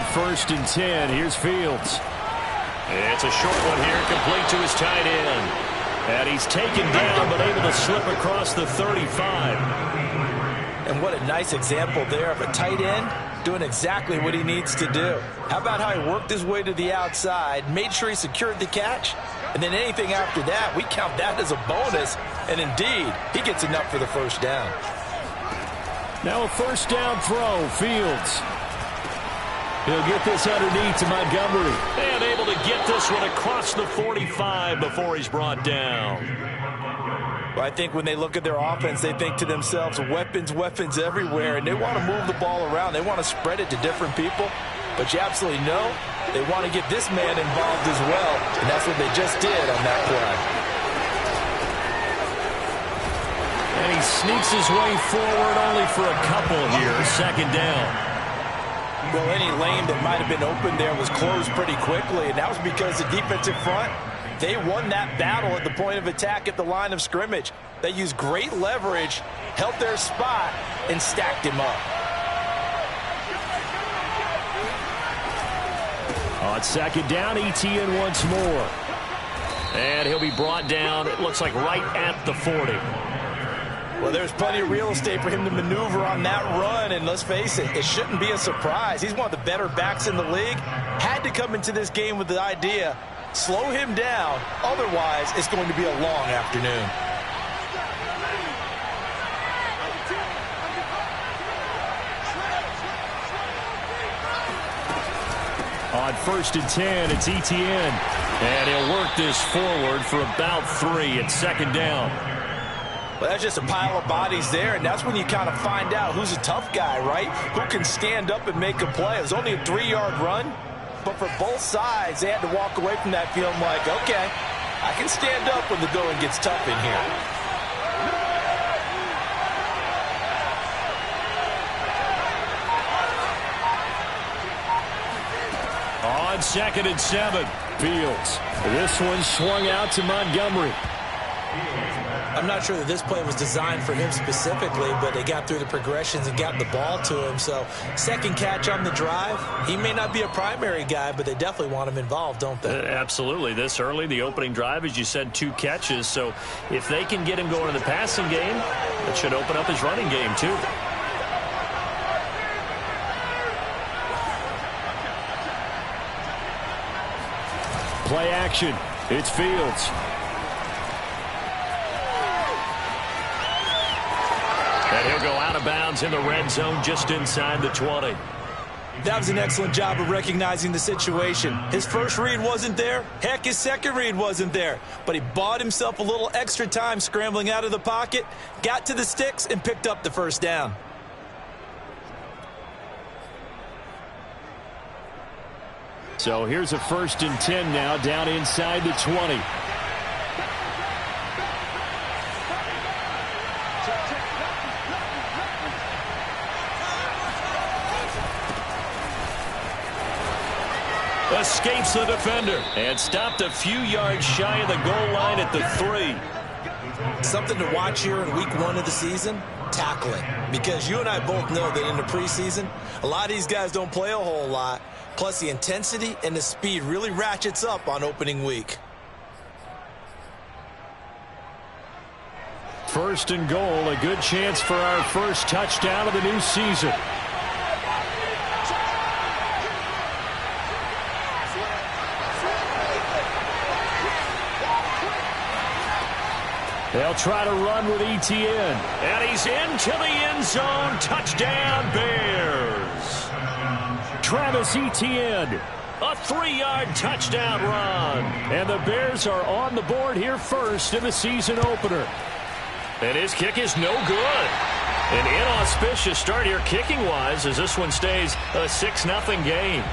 on 1st and 10. Here's Fields. It's a short one here, complete to his tight end. And he's taken down, but able to slip across the 35. And what a nice example there of a tight end doing exactly what he needs to do. How about how he worked his way to the outside, made sure he secured the catch, and then anything after that, we count that as a bonus. And indeed, he gets enough for the first down. Now a first down throw, Fields. He'll get this underneath to Montgomery. And able to get this one across the 45 before he's brought down. Well, I think when they look at their offense, they think to themselves, weapons, weapons everywhere, and they want to move the ball around. They want to spread it to different people. But you absolutely know they want to get this man involved as well, and that's what they just did on that play. And he sneaks his way forward only for a couple here. 2nd down. Well, any lane that might have been open there was closed pretty quickly, and that was because the defensive front, they won that battle at the point of attack at the line of scrimmage. They used great leverage, held their spot, and stacked him up. On 2nd down, ETN once more. And he'll be brought down, it looks like right at the 40. Well, there's plenty of real estate for him to maneuver on that run, and let's face it, it shouldn't be a surprise. He's one of the better backs in the league. Had to come into this game with the idea, slow him down, otherwise it's going to be a long afternoon. On 1st and 10, it's ETN. And he'll work this forward for about 3 at 2nd down. Well, that's just a pile of bodies there, and that's when you kind of find out who's a tough guy, right? Who can stand up and make a play. It was only a 3-yard run, but for both sides, they had to walk away from that feeling like, okay, I can stand up when the going gets tough in here. On 2nd and 7, Fields. This one swung out to Montgomery. I'm not sure that this play was designed for him specifically, but they got through the progressions and got the ball to him. So, second catch on the drive. He may not be a primary guy, but they definitely want him involved, don't they? Absolutely. This early, the opening drive, as you said, 2 catches. So, if they can get him going in the passing game, that should open up his running game, too. Play action. It's Fields. And he'll go out of bounds in the red zone just inside the 20. That was an excellent job of recognizing the situation. His first read wasn't there. Heck, his second read wasn't there. But he bought himself a little extra time scrambling out of the pocket, got to the sticks, and picked up the first down. So here's a 1st and 10 now, down inside the 20. Escapes the defender and stopped a few yards shy of the goal line at the 3. Something to watch here in week 1 of the season, tackling. Because you and I both know that in the preseason, a lot of these guys don't play a whole lot. Plus, the intensity and the speed really ratchets up on opening week. 1st and goal, a good chance for our first touchdown of the new season. They'll try to run with ETN. And he's into the end zone. Touchdown, Bears. Travis Etienne. A 3-yard touchdown run. And the Bears are on the board here first in the season opener. And his kick is no good. An inauspicious start here kicking-wise as this one stays a 6-0 game.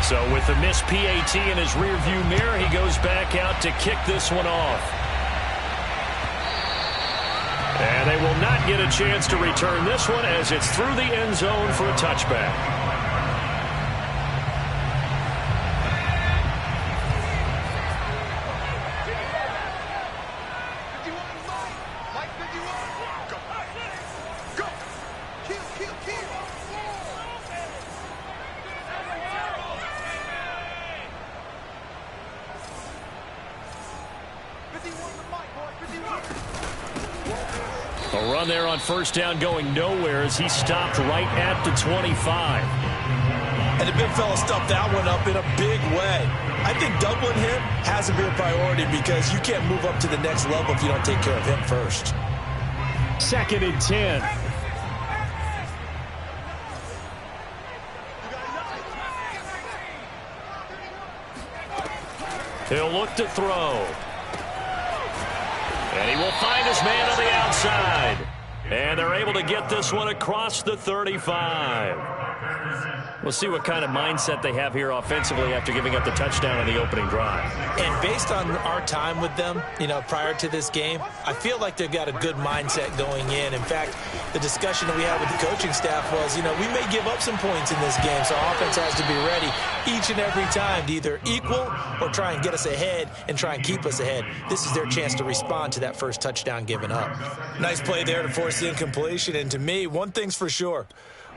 So with the missed PAT in his rearview mirror, he goes back out to kick this one off. And they will not get a chance to return this one as it's through the end zone for a touchback. A run there on first down going nowhere as he stopped right at the 25. And the big fella stuffed that one up in a big way. I think doubling him has to be a priority because you can't move up to the next level if you don't take care of him first. 2nd and 10. He'll look to throw. And he will find his man on the outside. And they're able to get this one across the 35. We'll see what kind of mindset they have here offensively after giving up the touchdown on the opening drive. And based on our time with them, prior to this game, I feel like they've got a good mindset going in. In fact, the discussion that we had with the coaching staff was, we may give up some points in this game, so our offense has to be ready each and every time to either equal or try and get us ahead and try and keep us ahead. This is their chance to respond to that first touchdown given up. Nice play there to force the incompletion. And to me, one thing's for sure.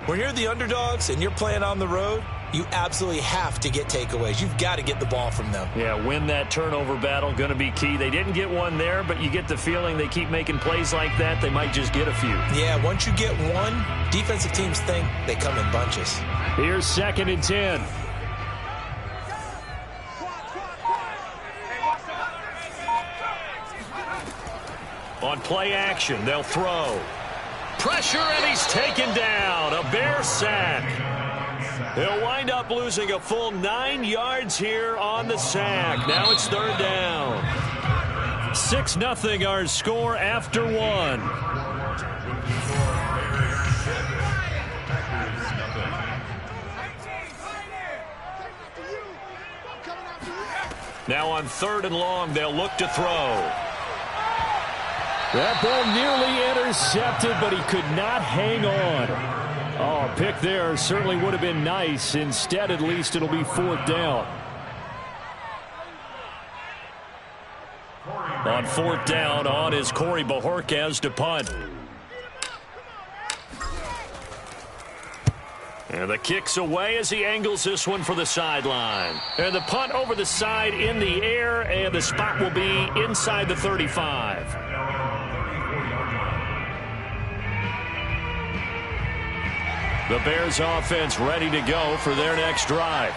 When you're the underdogs and you're playing on the road, you absolutely have to get takeaways. You've got to get the ball from them. Yeah, win that turnover battle, going to be key. They didn't get one there, but you get the feeling they keep making plays like that, they might just get a few. Yeah, once you get one, defensive teams think they come in bunches. Here's 2nd and 10. On play action, they'll throw. Pressure, and he's taken down. A Bear sack. He'll wind up losing a full 9 yards here on the sack. Now it's 3rd down. 6-0 our score after 1. Now on 3rd and long, they'll look to throw. That ball nearly intercepted, but he could not hang on. Oh, a pick there certainly would have been nice. Instead, at least, it'll be 4th down. On 4th down, on is Corey Bajorquez to punt. And the kick's away as he angles this one for the sideline. And the punt over the side in the air, and the spot will be inside the 35. The Bears offense ready to go for their next drive.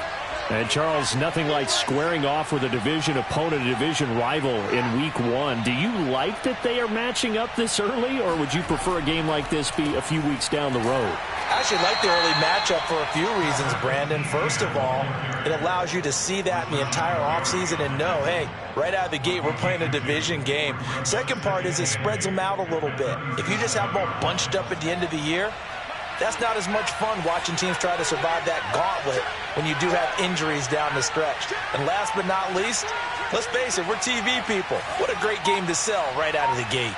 And, Charles, nothing like squaring off with a division opponent, a division rival in Week 1. Do you like that they are matching up this early, or would you prefer a game like this be a few weeks down the road? I actually like the early matchup for a few reasons, Brandon. First of all, it allows you to see that in the entire offseason and know, hey, right out of the gate, we're playing a division game. Second part is it spreads them out a little bit. If you just have them all bunched up at the end of the year, that's not as much fun watching teams try to survive that gauntlet when you do have injuries down the stretch. And last but not least, let's face it, we're TV people. What a great game to sell right out of the gate.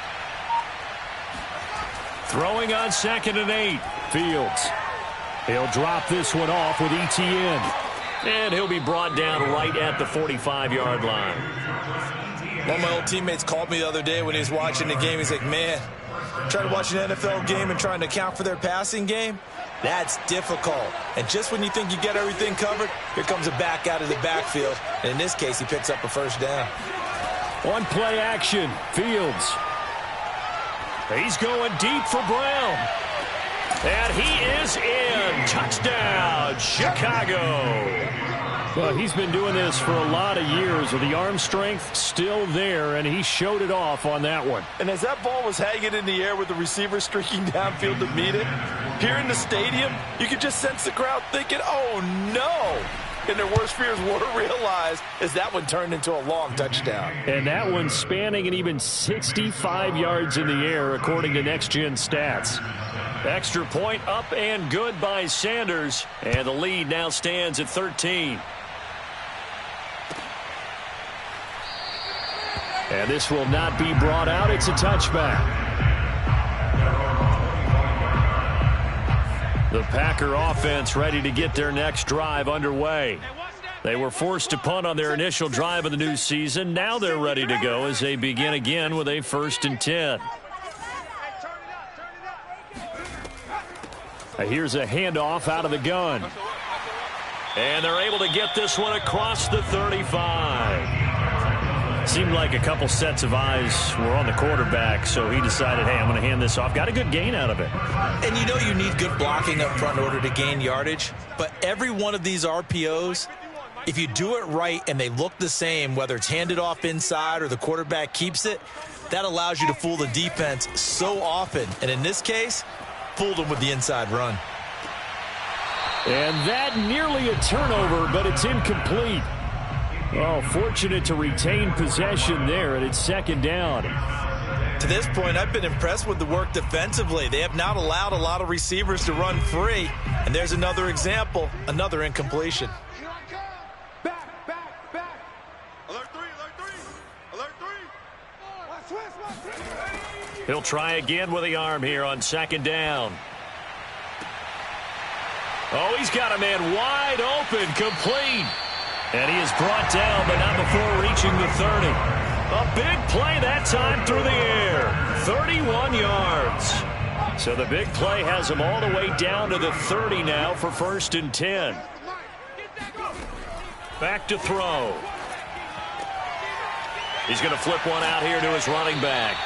Throwing on 2nd and 8. Fields. He'll drop this one off with ETN. And he'll be brought down right at the 45-yard line. One of my old teammates called me the other day when he was watching the game. He's like, man, trying to watch an NFL game and trying to account for their passing game, that's difficult. And just when you think you get everything covered, here comes a back out of the backfield. And in this case, he picks up a 1st down. On play action, Fields. He's going deep for Brown. And he is in. Touchdown, Chicago. Well, he's been doing this for a lot of years with the arm strength still there, and he showed it off on that one. And as that ball was hanging in the air with the receiver streaking downfield to meet it, here in the stadium, you could just sense the crowd thinking, oh, no. And their worst fears were realized as that one turned into a long touchdown. And that one spanning an even 65 yards in the air, according to Next Gen Stats. Extra point up and good by Sanders. And the lead now stands at 13. And this will not be brought out. It's a touchback. The Packer offense ready to get their next drive underway. They were forced to punt on their initial drive of the new season. Now they're ready to go as they begin again with a 1st and 10. Here's a handoff out of the gun. And they're able to get this one across the 35. Seemed like a couple sets of eyes were on the quarterback, so he decided, hey, I'm going to hand this off. Got a good gain out of it. And you know you need good blocking up front in order to gain yardage, but every one of these RPOs, if you do it right and they look the same, whether it's handed off inside or the quarterback keeps it, that allows you to fool the defense so often. And in this case, fooled them with the inside run. And that nearly a turnover, but it's incomplete. Oh, fortunate to retain possession there, and it's second down. To this point, I've been impressed with the work defensively. They have not allowed a lot of receivers to run free. And there's another example, another incompletion. He'll try again with the arm here on second down. Oh, he's got a man wide open, complete. And he is brought down, but not before reaching the 30. A big play that time through the air. 31 yards. So the big play has him all the way down to the 30 now for 1st and 10. Back to throw. He's going to flip one out here to his running back.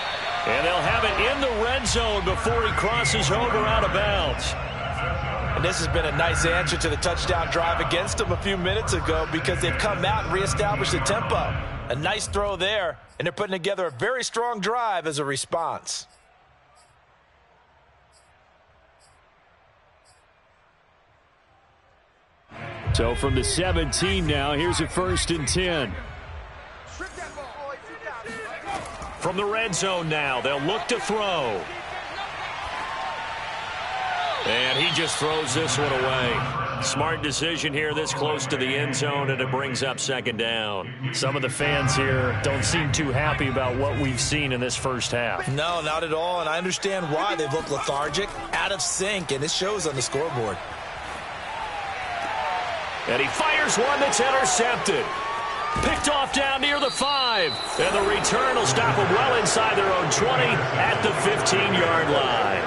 And they'll have it in the red zone before he crosses over out of bounds. And this has been a nice answer to the touchdown drive against them a few minutes ago because they've come out and reestablished the tempo. A nice throw there, and they're putting together a very strong drive as a response. So from the 17 now, here's a 1st and 10. From the red zone now, they'll look to throw. And he just throws this one away. Smart decision here this close to the end zone, and it brings up second down. Some of the fans here don't seem too happy about what we've seen in this first half. No, not at all, and I understand why. They've looked lethargic, out of sync, and it shows on the scoreboard. And he fires one that's intercepted. Picked off down near the 5. And the return will stop them well inside their own 20 at the 15-yard line.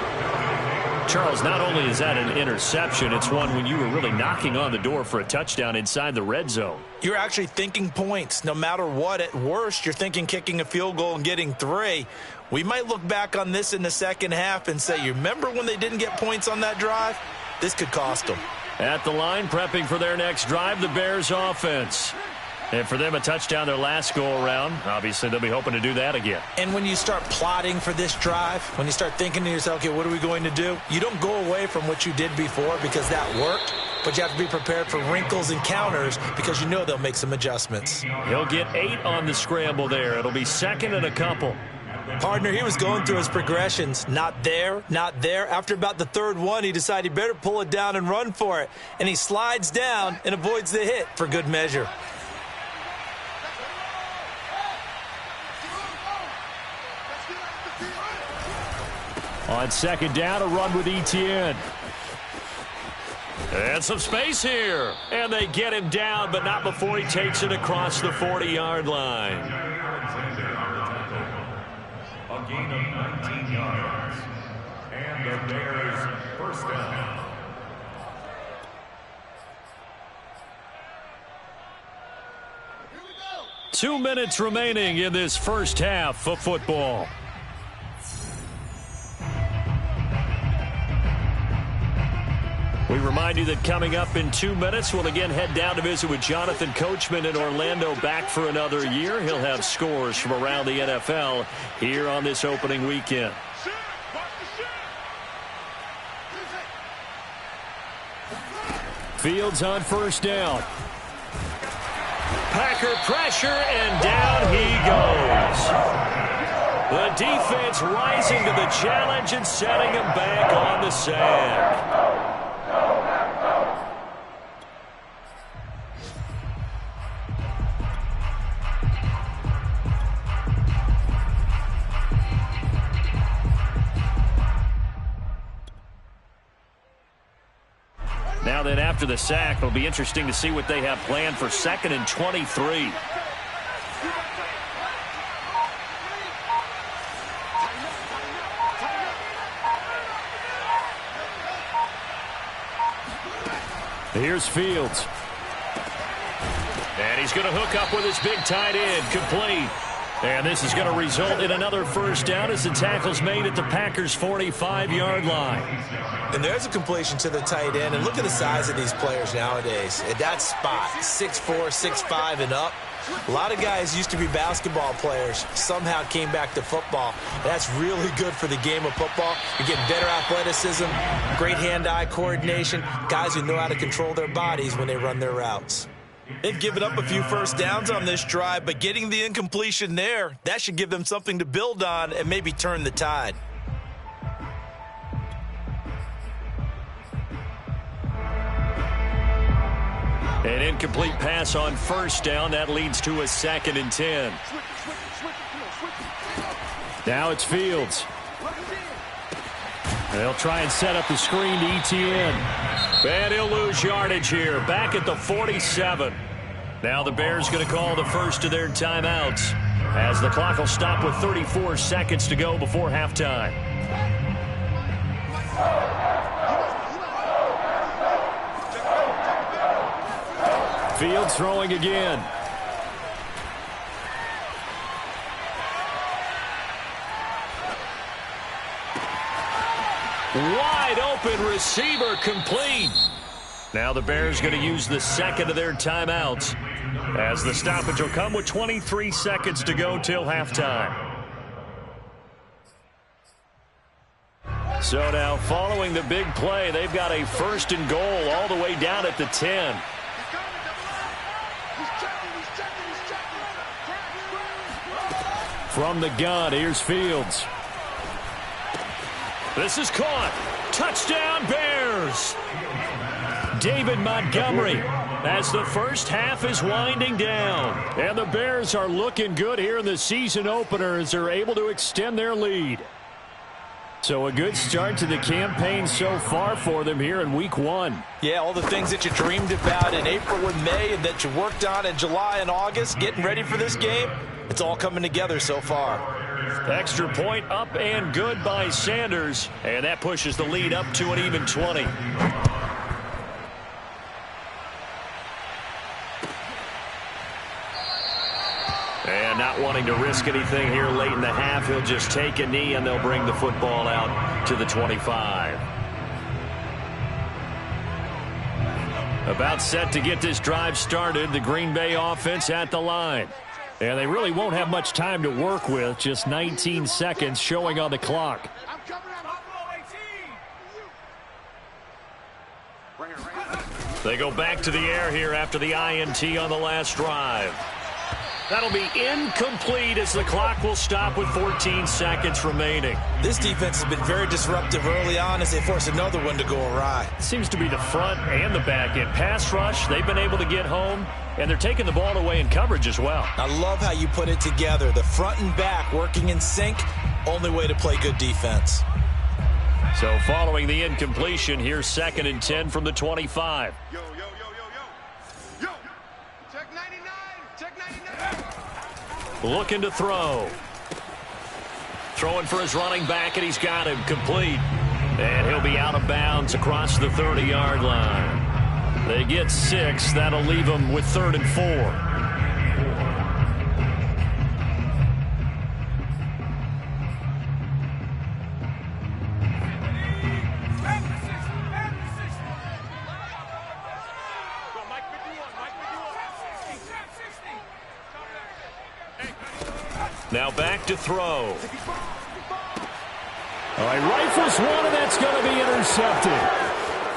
Charles, not only is that an interception, it's one when you were really knocking on the door for a touchdown inside the red zone. You're actually thinking points. No matter what, at worst, you're thinking kicking a field goal and getting 3. We might look back on this in the second half and say, you remember when they didn't get points on that drive? This could cost them. At the line, prepping for their next drive, the Bears offense. And for them, a touchdown their last go-around. Obviously, they'll be hoping to do that again. And when you start plotting for this drive, when you start thinking to yourself, okay, what are we going to do? You don't go away from what you did before because that worked, but you have to be prepared for wrinkles and counters because you know they'll make some adjustments. He'll get 8 on the scramble there. It'll be second and a couple. Partner, he was going through his progressions. Not there, not there. After about the 3rd one, he decided he better pull it down and run for it. And he slides down and avoids the hit for good measure. On second down, a run with Etienne. And some space here. And they get him down, but not before he takes it across the 40-yard line. A gain of 19 yards. And the Bears first down. Here we go. 2 minutes remaining in this first half of football. We remind you that coming up in 2 minutes, we'll again head down to visit with Jonathan Coachman in Orlando, back for another year. He'll have scores from around the NFL here on this opening weekend. Fields on first down. Packer pressure, and down he goes. The defense rising to the challenge and setting him back on the sack. Now then, after the sack, it'll be interesting to see what they have planned for 2nd and 23. Here's Fields. And he's going to hook up with his big tight end, complete. And this is going to result in another first down as the tackle's made at the Packers' 45-yard line. And there's a completion to the tight end. And look at the size of these players nowadays. At that spot, 6'4", 6'5", and up. A lot of guys used to be basketball players, somehow came back to football. That's really good for the game of football. You're getting better athleticism, great hand-eye coordination, guys who know how to control their bodies when they run their routes. They've given up a few first downs on this drive, but getting the incompletion there, that should give them something to build on and maybe turn the tide. An incomplete pass on first down. That leads to a 2nd and 10. Now it's Fields. They'll try and set up the screen to ETN. And he'll lose yardage here. Back at the 47. Now the Bears going to call the first of their timeouts as the clock will stop with 34 seconds to go before halftime. Fields throwing again. Wide open receiver, complete. Now the Bears going to use the second of their timeouts as the stoppage will come with 23 seconds to go till halftime. So now following the big play, they've got a 1st and goal all the way down at the 10. From the gun, here's Fields. This is caught. Touchdown, Bears. David Montgomery as the first half is winding down. And the Bears are looking good here in the season opener as they're able to extend their lead. So a good start to the campaign so far for them here in week 1. Yeah, all the things that you dreamed about in April and May and that you worked on in July and August, getting ready for this game, it's all coming together so far. Extra point up and good by Sanders. And that pushes the lead up to an even 20. And not wanting to risk anything here late in the half, he'll just take a knee and they'll bring the football out to the 25. About set to get this drive started, the Green Bay offense at the line. And they really won't have much time to work with, just 19 seconds showing on the clock. They go back to the air here after the INT on the last drive. That'll be incomplete as the clock will stop with 14 seconds remaining. This defense has been very disruptive early on as they force another one to go awry. It seems to be the front and the back end. Pass rush, they've been able to get home, and they're taking the ball away in coverage as well. I love how you put it together. The front and back working in sync, only way to play good defense. So following the incompletion, here's 2nd and 10 from the 25. Looking to throw. Throwing for his running back, and he's got him complete. And he'll be out of bounds across the 30-yard line. They get 6. That'll leave them with 3rd and 4. Now back to throw. All right, rifles one, and that's going to be intercepted.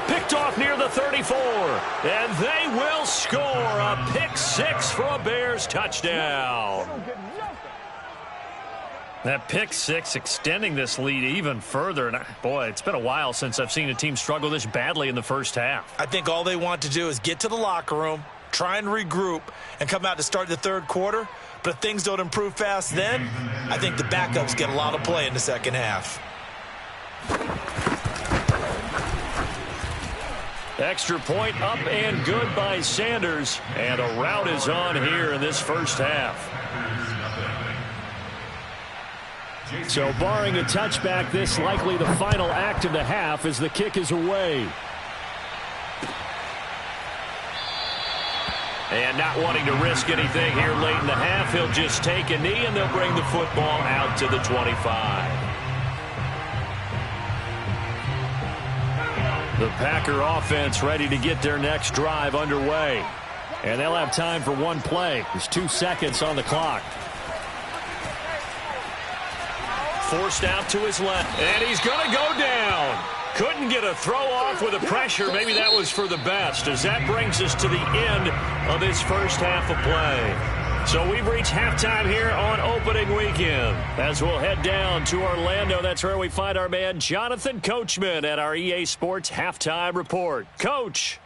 Picked off near the 34, and they will score a pick 6 for a Bears touchdown. That pick 6 extending this lead even further. And boy, it's been a while since I've seen a team struggle this badly in the first half. I think all they want to do is get to the locker room, try and regroup, and come out to start the third quarter. But if things don't improve fast then, I think the backups get a lot of play in the second half. Extra point up and good by Sanders. And a rout is on here in this first half. So barring a touchback, this likely the final act of the half as the kick is away. And not wanting to risk anything here late in the half, he'll just take a knee, and they'll bring the football out to the 25. The Packer offense ready to get their next drive underway. And they'll have time for one play. There's 2 seconds on the clock. Forced out to his left, and he's going to go down. Couldn't get a throw off with the pressure. Maybe that was for the best, as that brings us to the end of this first half of play. So we've reached halftime here on opening weekend. As we'll head down to Orlando, that's where we find our man Jonathan Coachman at our EA Sports Halftime Report. Coach.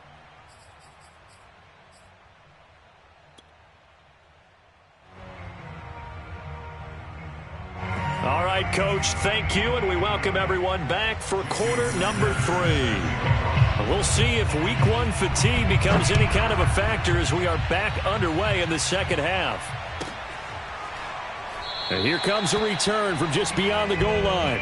All right, Coach, thank you, and we welcome everyone back for quarter number 3. We'll see if week 1 fatigue becomes any kind of a factor as we are back underway in the second half. And here comes a return from just beyond the goal line.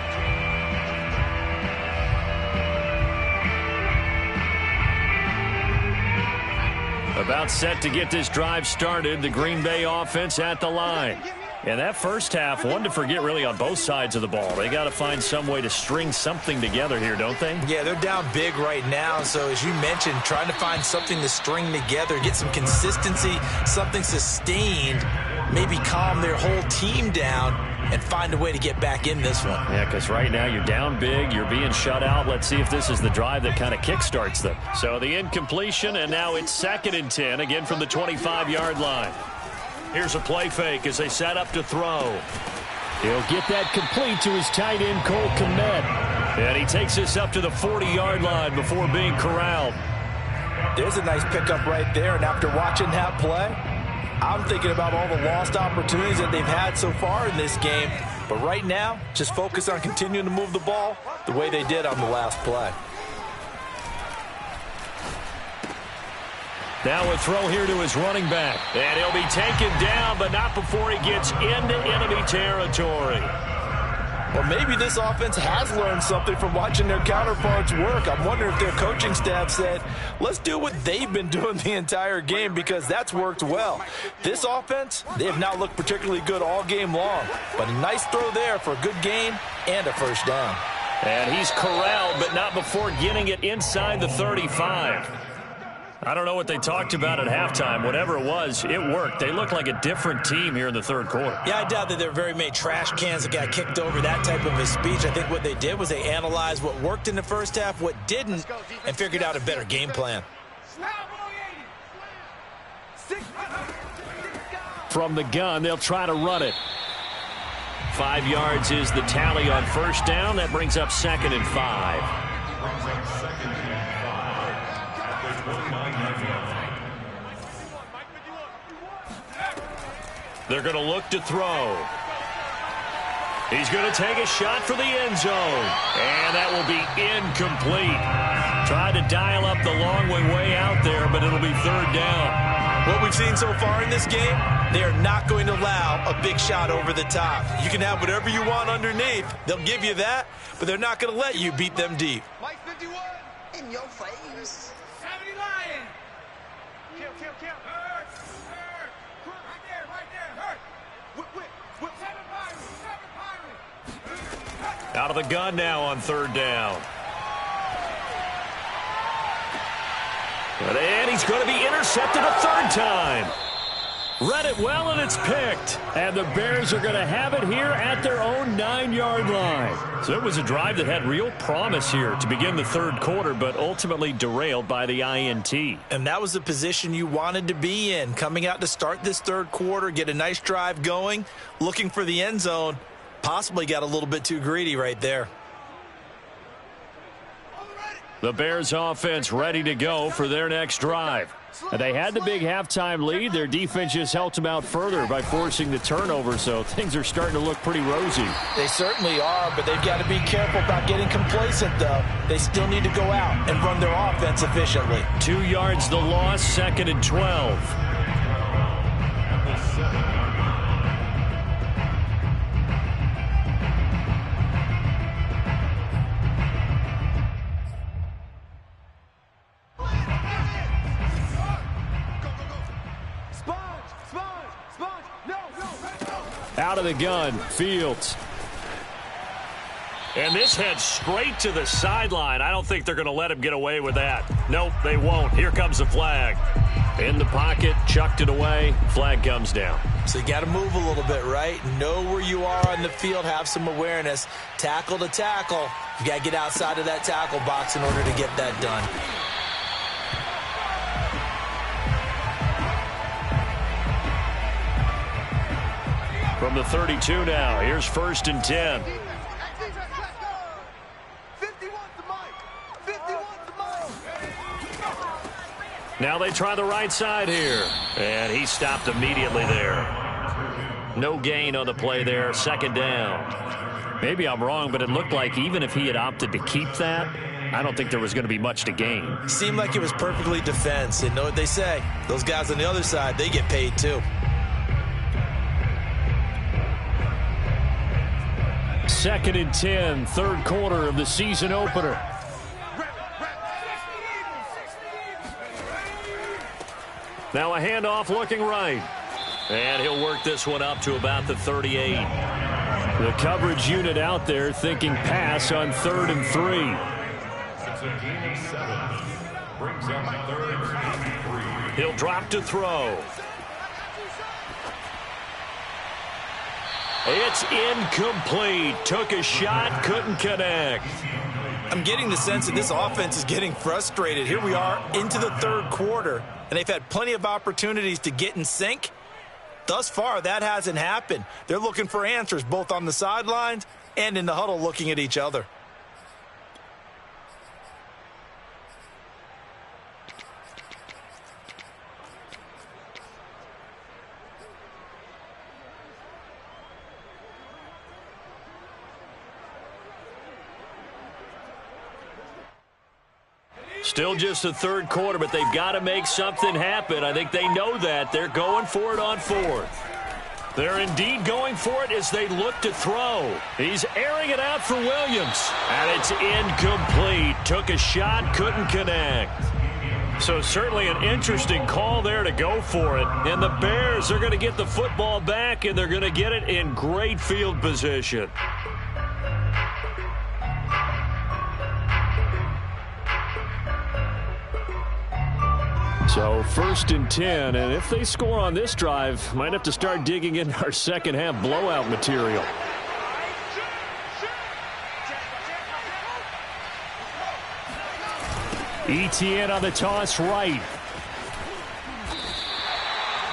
About set to get this drive started, the Green Bay offense at the line. And that first half, one to forget really on both sides of the ball. They got to find some way to string something together here, don't they? Yeah, they're down big right now. So as you mentioned, trying to find something to string together, get some consistency, something sustained, maybe calm their whole team down and find a way to get back in this one. Yeah, because right now you're down big, you're being shut out. Let's see if this is the drive that kind of kickstarts them. So the incompletion, and now it's 2nd and 10, again from the 25-yard line. Here's a play fake as they set up to throw. He'll get that complete to his tight end, Cole Kmet. And he takes this up to the 40-yard line before being corralled. There's a nice pickup right there, and after watching that play, I'm thinking about all the lost opportunities that they've had so far in this game. But right now, just focus on continuing to move the ball the way they did on the last play. Now a throw here to his running back. And he'll be taken down, but not before he gets into enemy territory. Well, maybe this offense has learned something from watching their counterparts work. I'm wondering if their coaching staff said, let's do what they've been doing the entire game, because that's worked well. This offense, they have not looked particularly good all game long. But a nice throw there for a good gain and a first down. And he's corralled, but not before getting it inside the 35. I don't know what they talked about at halftime. Whatever it was, it worked. They look like a different team here in the third quarter. Yeah, I doubt that there were very many trash cans that got kicked over, that type of a speech. I think what they did was they analyzed what worked in the first half, what didn't, and figured out a better game plan. From the gun, they'll try to run it. 5 yards is the tally on first down. That brings up 2nd and 5. They're going to look to throw. He's going to take a shot for the end zone. And that will be incomplete. Tried to dial up the long way out there, but it'll be 3rd down. What we've seen so far in this game, they are not going to allow a big shot over the top. You can have whatever you want underneath. They'll give you that, but they're not going to let you beat them deep. Mike 51 in your face. 70 Lion. Kill. Hurt. Right there. Hurt. Whip. 7 Pirate. Out of the gun now on 3rd down. And he's going to be intercepted a 3rd time. Read it well, and it's picked. And the Bears are going to have it here at their own 9-yard line. So it was a drive that had real promise here to begin the 3rd quarter, but ultimately derailed by the INT. And that was the position you wanted to be in, coming out to start this 3rd quarter, get a nice drive going, looking for the end zone. Possibly got a little bit too greedy right there. The Bears offense ready to go for their next drive. They had the big halftime lead. Their defense just helped them out further by forcing the turnover, so things are starting to look pretty rosy. They certainly are, but they've got to be careful about getting complacent, though. They still need to go out and run their offense efficiently. 2 yards the loss, 2nd and 12. Out of the gun, Fields. And this heads straight to the sideline. I don't think they're going to let him get away with that. Nope, they won't. Here comes the flag. In the pocket, chucked it away. Flag comes down. So you got to move a little bit, right? Know where you are on the field. Have some awareness. Tackle to tackle. You got to get outside of that tackle box in order to get that done. From the 32 now, here's 1st and 10. Now they try the right side here. And he stopped immediately there. No gain on the play there. 2nd down. Maybe I'm wrong, but it looked like even if he had opted to keep that, I don't think there was going to be much to gain. Seemed like it was perfectly defense. And know what they say? Those guys on the other side, they get paid too. 2nd and 10, 3rd quarter of the season opener. Now a handoff looking right. And he'll work this one up to about the 38. The coverage unit out there thinking pass on 3rd and 3. It's a gain of 7. Brings up 3rd and 3. He'll drop to throw. It's incomplete. Took a shot, couldn't connect. I'm getting the sense that this offense is getting frustrated. Here we are into the 3rd quarter, and they've had plenty of opportunities to get in sync. Thus far, that hasn't happened. They're looking for answers both on the sidelines and in the huddle looking at each other. Still just the 3rd quarter, but they've got to make something happen. I think they know that. They're going for it on 4th. They're indeed going for it as they look to throw. He's airing it out for Williams. And it's incomplete. Took a shot, couldn't connect. So certainly an interesting call there to go for it. And the Bears are going to get the football back, and they're going to get it in great field position. So 1st and 10, and if they score on this drive, might have to start digging in our second half blowout material. ETN on the toss right.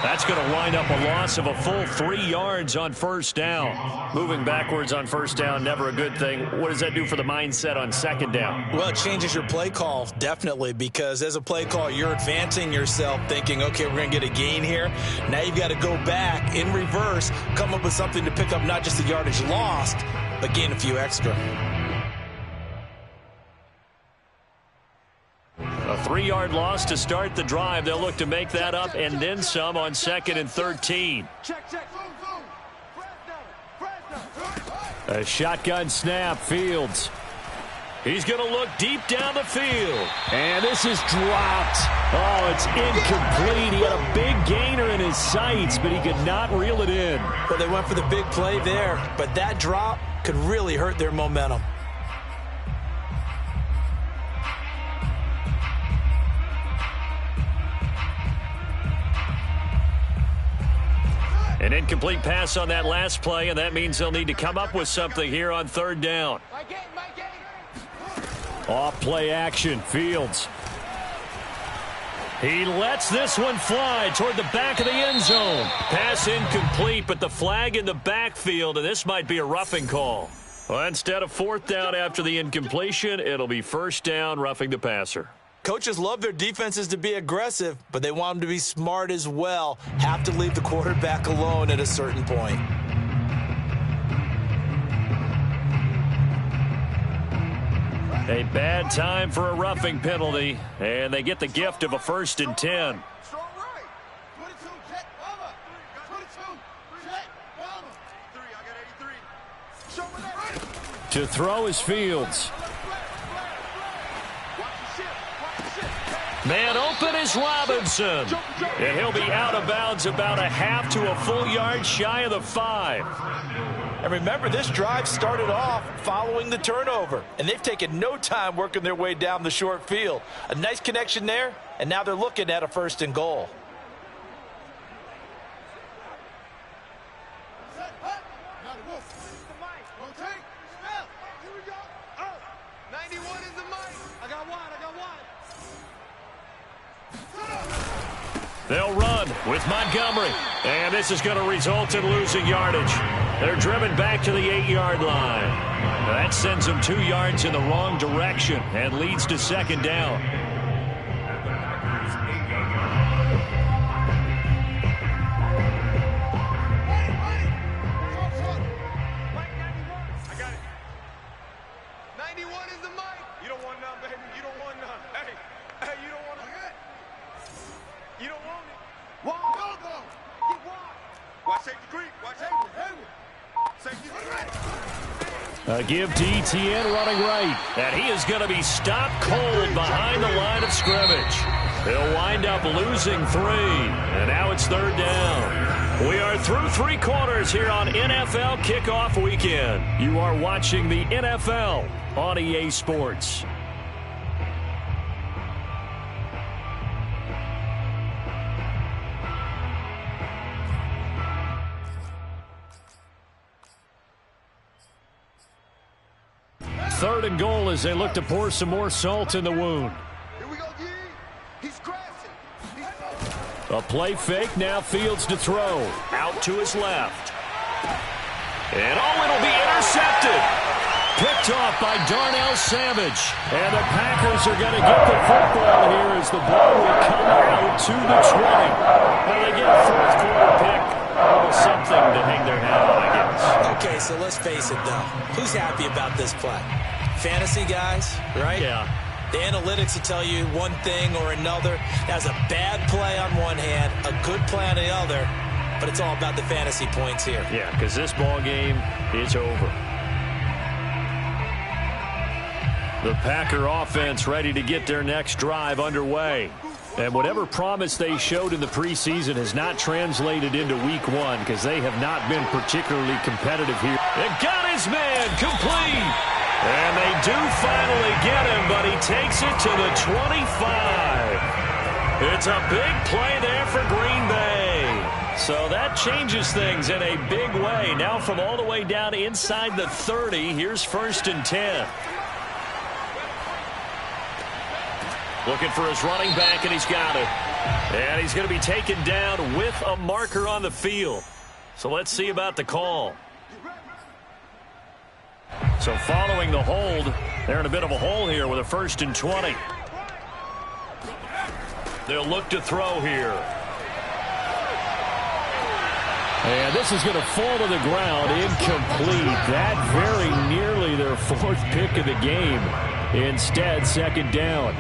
That's going to wind up a loss of a full 3 yards on 1st down. Moving backwards on 1st down, never a good thing. What does that do for the mindset on 2nd down? Well, it changes your play call, definitely, because as a play call, you're advancing yourself thinking, okay, we're going to get a gain here. Now you've got to go back in reverse, come up with something to pick up not just the yardage lost, but gain a few extra. A 3-yard loss to start the drive. They'll look to make that up and then some on 2nd and 13. A shotgun snap, Fields. He's going to look deep down the field. And this is dropped. Oh, it's incomplete. He had a big gainer in his sights, but he could not reel it in. Well, they went for the big play there, but that drop could really hurt their momentum. An incomplete pass on that last play, and that means they'll need to come up with something here on 3rd down. Off play action, Fields. He lets this one fly toward the back of the end zone. Pass incomplete, but the flag in the backfield, and this might be a roughing call. Well, instead of 4th down after the incompletion, it'll be 1st down, roughing the passer. Coaches love their defenses to be aggressive, but they want them to be smart as well. Have to leave the quarterback alone at a certain point. A bad time for a roughing penalty, and they get the gift of a 1st and 10. To throw is Fields. Man open is Robinson. And he'll be out of bounds about a half to a full yard shy of the 5. And remember, this drive started off following the turnover, and they've taken no time working their way down the short field. A nice connection there, and now they're looking at a 1st and goal. They'll run with Montgomery. And this is going to result in losing yardage. They're driven back to the 8-yard line. That sends them 2 yards in the wrong direction and leads to 2nd down. Give to Etienne running right. And he is going to be stopped cold behind the line of scrimmage. They'll wind up losing 3. And now it's 3rd down. We are through 3 quarters here on NFL Kickoff Weekend. You are watching the NFL on EA Sports. Third and goal as they look to pour some more salt in the wound. Here we go, G. He's crashing. A play fake, now Fields to throw. Out to his left. And it'll be intercepted. Picked off by Darnell Savage. And the Packers are going to get the football here as the ball will come out to the 20. Well, they get a 4th quarter pick. Something to hang their hat on, I guess. Okay, so let's face it, though. Who's happy about this play? Fantasy guys, right? Yeah. The analytics will tell you one thing or another. That's a bad play on one hand, a good play on the other, but it's all about the fantasy points here. Yeah, because this ball game is over. The Packer offense ready to get their next drive underway. And whatever promise they showed in the preseason has not translated into week 1 because they have not been particularly competitive here. And got his man complete. And they do finally get him, but he takes it to the 25. It's a big play there for Green Bay. So that changes things in a big way. Now from all the way down inside the 30, here's 1st and 10. Looking for his running back, and he's got it. And he's going to be taken down with a marker on the field. So let's see about the call. So following the hold, they're in a bit of a hole here with a 1st and 20. They'll look to throw here. And this is going to fall to the ground, incomplete. That very nearly their 4th pick of the game. Instead, 2nd down.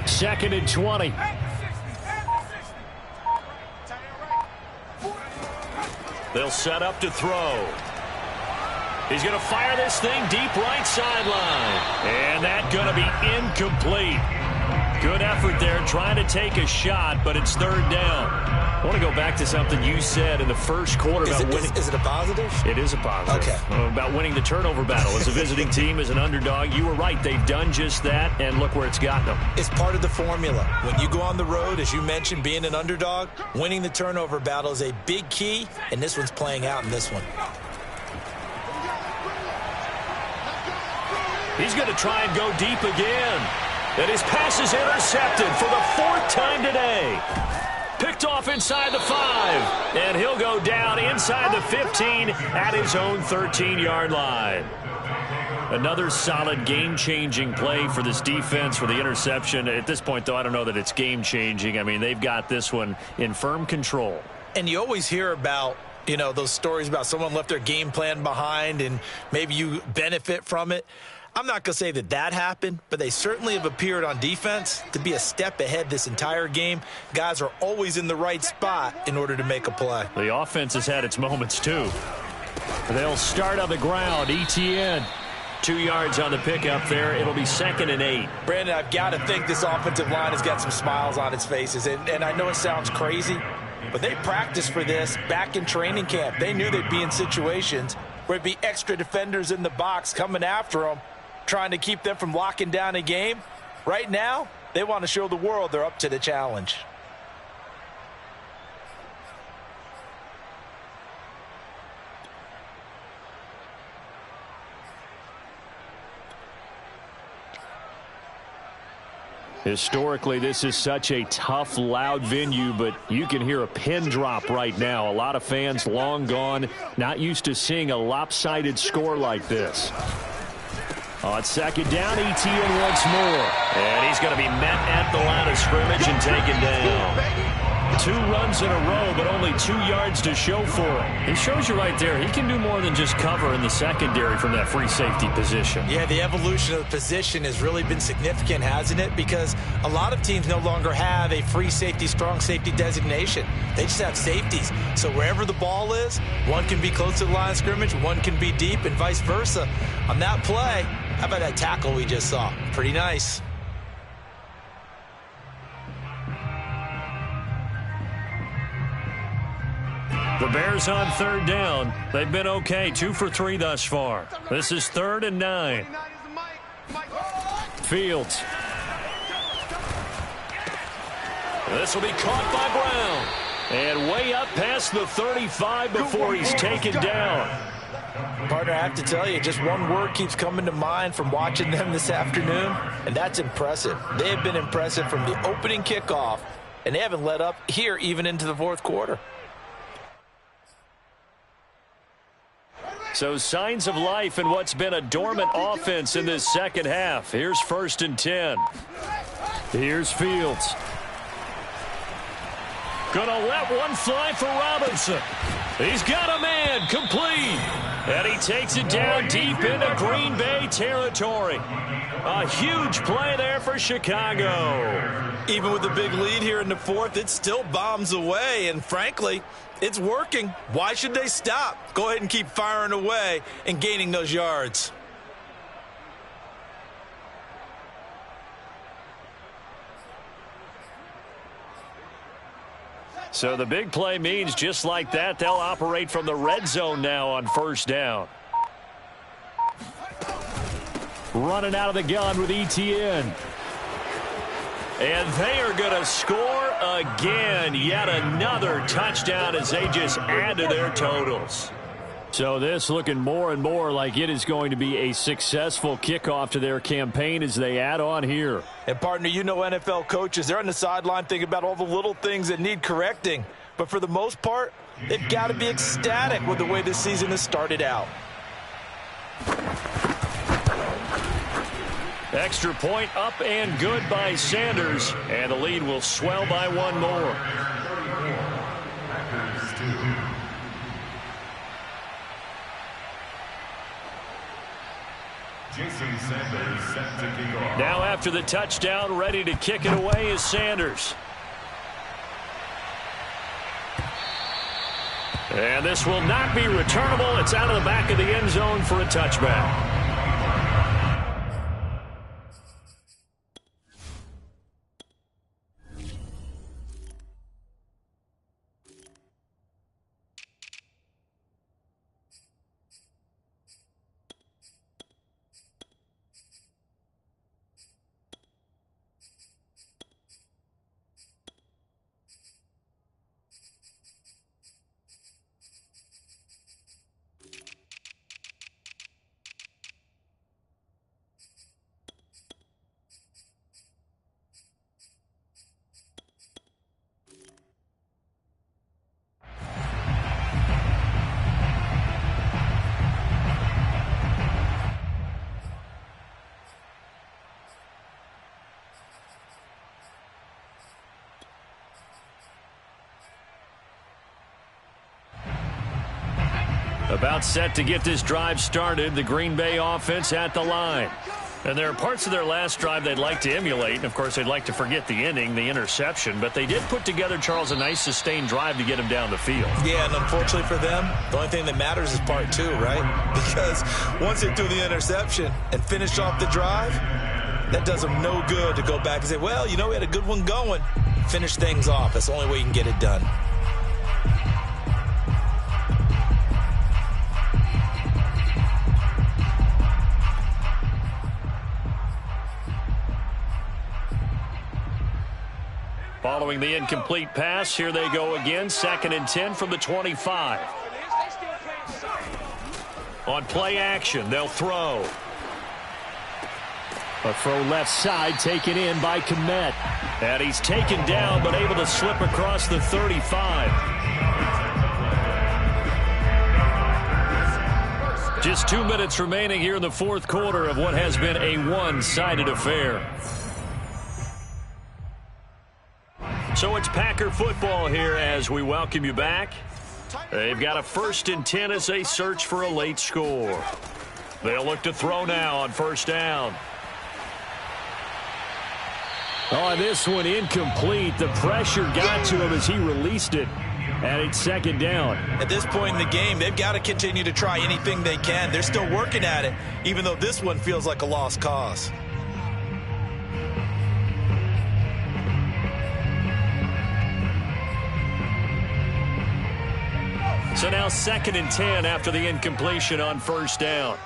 Second and 20. They'll set up to throw. He's going to fire this thing deep right sideline. And that's going to be incomplete. Good effort there trying to take a shot, but it's 3rd down. I want to go back to something you said in the first quarter about winning. Is it a positive? It is a positive. Okay. About winning the turnover battle. As a visiting team, as an underdog, you were right. They've done just that, and look where it's gotten them. It's part of the formula. When you go on the road, as you mentioned, being an underdog, winning the turnover battle is a big key, and this one's playing out in this one. He's going to try and go deep again. And his pass is intercepted for the 4th time today. Picked off inside the 5. And he'll go down inside the 15 at his own 13-yard line. Another solid game-changing play for this defense for the interception. At this point, though, I don't know that it's game-changing. I mean, they've got this one in firm control. And you always hear about You know, those stories about someone left their game plan behind and maybe you benefit from it. I'm not going to say that that happened, but they certainly have appeared on defense to be a step ahead this entire game. Guys are always in the right spot in order to make a play. The offense has had its moments, too. They'll start on the ground. ETN. 2 yards on the pickup there. It'll be 2nd and 8. Brandon, I've got to think this offensive line has got some smiles on its faces. And I know it sounds crazy, but they practiced for this back in training camp. They knew they'd be in situations where it'd be extra defenders in the box coming after them, trying to keep them from locking down a game. Right now, they want to show the world they're up to the challenge. Historically, this is such a tough, loud venue, but you can hear a pin drop right now. A lot of fans long gone, not used to seeing a lopsided score like this. On 2nd down, ETN once more. And he's going to be met at the line of scrimmage and taken down. 2 runs in a row, but only 2 yards to show for it. It shows you right there, he can do more than just cover in the secondary from that free safety position. Yeah, the evolution of the position has really been significant, hasn't it? Because a lot of teams no longer have a free safety, strong safety designation. They just have safeties. So wherever the ball is, one can be close to the line of scrimmage, one can be deep, and vice versa. On that play, how about that tackle we just saw? Pretty nice. The Bears on 3rd down. They've been okay, 2 for 3 thus far. This is 3rd and 9. Fields. This will be caught by Brown. And way up past the 35 before he's taken down. Partner, I have to tell you, just one word keeps coming to mind from watching them this afternoon, and that's impressive. They have been impressive from the opening kickoff, and they haven't let up here even into the 4th quarter. So signs of life in what's been a dormant offense in this second half. Here's 1st and 10. Here's Fields. Gonna let one fly for Robinson. He's got a man, complete. And he takes it down deep into Green Bay territory. A huge play there for Chicago. Even with the big lead here in the 4th, it still bombs away, and frankly, it's working. Why should they stop? Go ahead and keep firing away and gaining those yards. So the big play means just like that, they'll operate from the red zone now on 1st down. Running out of the gun with ETN. And they are going to score again. Yet another touchdown as they just add to their totals. So this looking more and more like it is going to be a successful kickoff to their campaign as they add on here. And partner, you know NFL coaches, they're on the sideline thinking about all the little things that need correcting. But for the most part, they've got to be ecstatic with the way this season has started out. Extra point up and good by Sanders. And the lead will swell by 1 more. Jason Sanders set to kick off. Now after the touchdown, ready to kick it away is Sanders. And this will not be returnable. It's out of the back of the end zone for a touchback. About set to get this drive started, the Green Bay offense at the line. And there are parts of their last drive they'd like to emulate. And, of course, they'd like to forget the inning, the interception. But they did put together, Charles, a nice sustained drive to get him down the field. Yeah, and unfortunately for them, the only thing that matters is part two, right? Because once they threw the interception and finished off the drive, that does them no good to go back and say, well, you know, we had a good one going. Finish things off. That's the only way you can get it done. Following the incomplete pass, here they go again. 2nd and 10 from the 25. On play action, they'll throw. A throw left side taken in by Kmet. And he's taken down but able to slip across the 35. Just 2 minutes remaining here in the fourth quarter of what has been a one-sided affair. So it's Packer football here as we welcome you back. They've got a 1st and 10 as they search for a late score. They'll look to throw now on 1st down. Oh, this one incomplete. The pressure got to him as he released it. And it's 2nd down. At this point in the game, they've got to continue to try anything they can. They're still working at it, even though this one feels like a lost cause. So now 2nd and 10 after the incompletion on 1st down.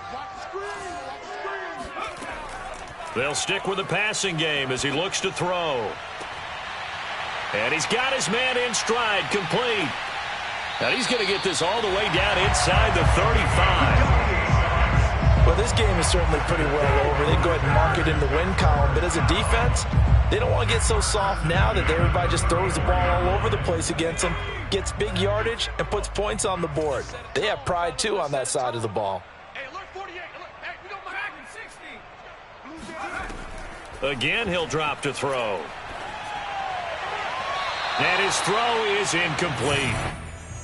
They'll stick with the passing game as he looks to throw. And he's got his man in stride, complete. And he's going to get this all the way down inside the 35. Well, this game is certainly pretty well over. They go ahead and mark it in the win column. But as a defense, they don't want to get so soft now that everybody just throws the ball all over the place against them, gets big yardage, and puts points on the board. They have pride, too, on that side of the ball. Again, he'll drop to throw. And his throw is incomplete.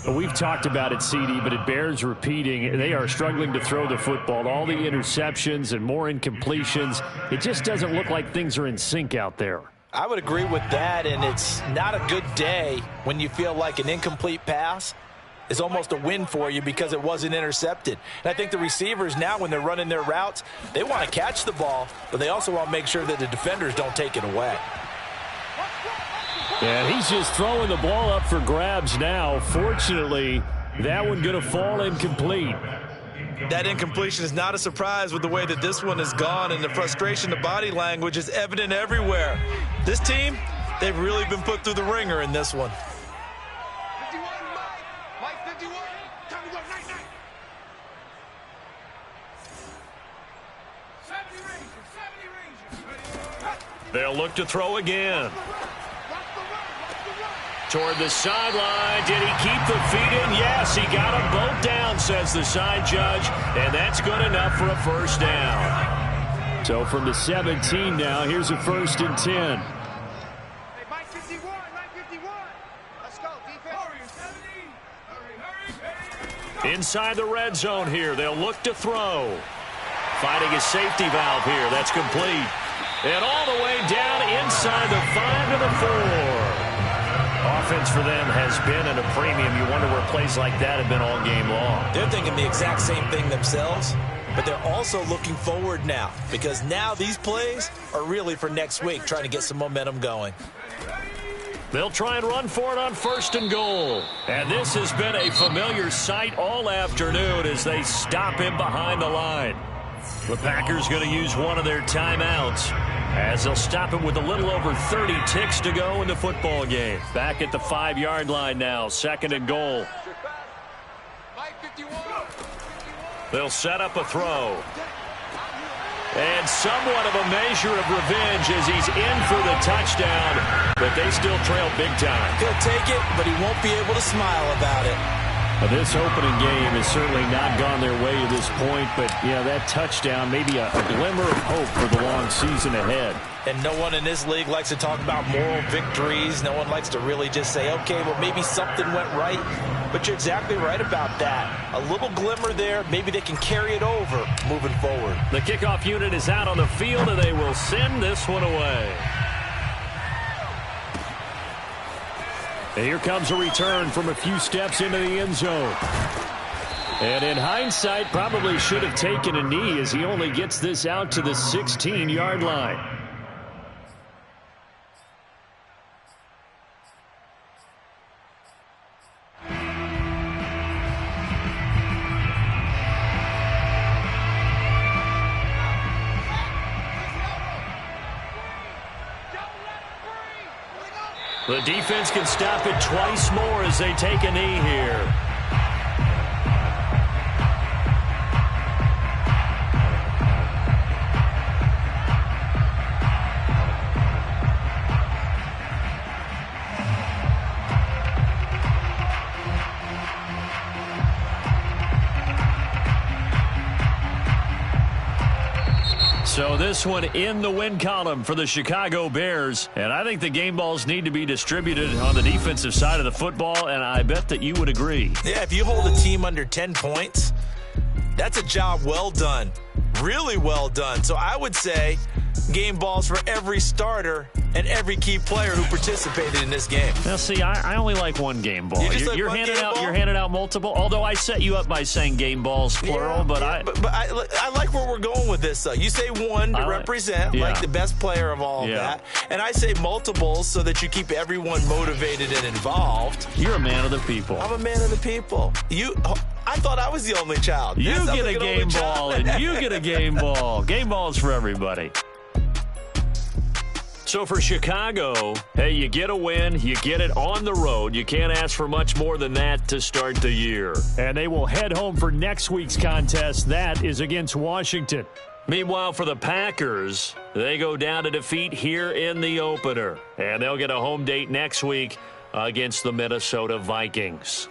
We've talked about it, CD, but it bears repeating. They are struggling to throw the football. All the interceptions and more incompletions. It just doesn't look like things are in sync out there. I would agree with that, and it's not a good day when you feel like an incomplete pass is almost a win for you because it wasn't intercepted. And I think the receivers now, when they're running their routes, they want to catch the ball, but they also want to make sure that the defenders don't take it away. And he's just throwing the ball up for grabs now. Fortunately, that one going to fall incomplete. That incompletion is not a surprise with the way that this one has gone, and the frustration, the body language is evident everywhere. This team, they've really been put through the ringer in this one. They'll look to throw again. Toward the sideline. Did he keep the feet in? Yes, he got them both down, says the side judge. And that's good enough for a 1st down. So from the 17 now, here's a 1st and 10. Hey, Mike 51, Mike 51. Let's go, defense. Inside the red zone here. They'll look to throw. Finding a safety valve here. That's complete. And all the way down inside the 5 to the 4. Offense for them has been at a premium. You wonder where plays like that have been all game long. They're thinking the exact same thing themselves, but they're also looking forward now because now these plays are really for next week, trying to get some momentum going. They'll try and run for it on 1st and goal. And this has been a familiar sight all afternoon as they stop him behind the line. The Packers going to use one of their timeouts as they'll stop him with a little over 30 ticks to go in the football game. Back at the 5-yard line now, 2nd and goal. They'll set up a throw. And somewhat of a measure of revenge as he's in for the touchdown, but they still trail big time. He'll take it, but he won't be able to smile about it. This opening game has certainly not gone their way to this point, but, yeah, that touchdown, maybe a glimmer of hope for the long season ahead. And no one in this league likes to talk about moral victories. No one likes to really just say, okay, well, maybe something went right. But you're exactly right about that. A little glimmer there. Maybe they can carry it over moving forward. The kickoff unit is out on the field, and they will send this one away. And here comes a return from a few steps into the end zone. And in hindsight, probably should have taken a knee as he only gets this out to the 16-yard line. The defense can stop it twice more as they take a knee here. So this one in the win column for the Chicago Bears. And I think the game balls need to be distributed on the defensive side of the football, and I bet that you would agree. Yeah, if you hold a team under 10 points, that's a job well done. Really well done. So I would say game balls for every starter and every key player who participated in this game. Now, see, I only like one game ball. You're handing out multiple. Although I set you up by saying game balls plural, yeah, but I like where we're going with this. Though you say one to represent like the best player of all that, and I say multiples so that you keep everyone motivated and involved. You're a man of the people. I'm a man of the people. I thought I was the only child. You get a game ball, and you get a game ball. Game balls for everybody. So for Chicago, hey, you get a win, you get it on the road. You can't ask for much more than that to start the year. And they will head home for next week's contest. That is against Washington. Meanwhile, for the Packers, they go down to defeat here in the opener. And they'll get a home date next week against the Minnesota Vikings.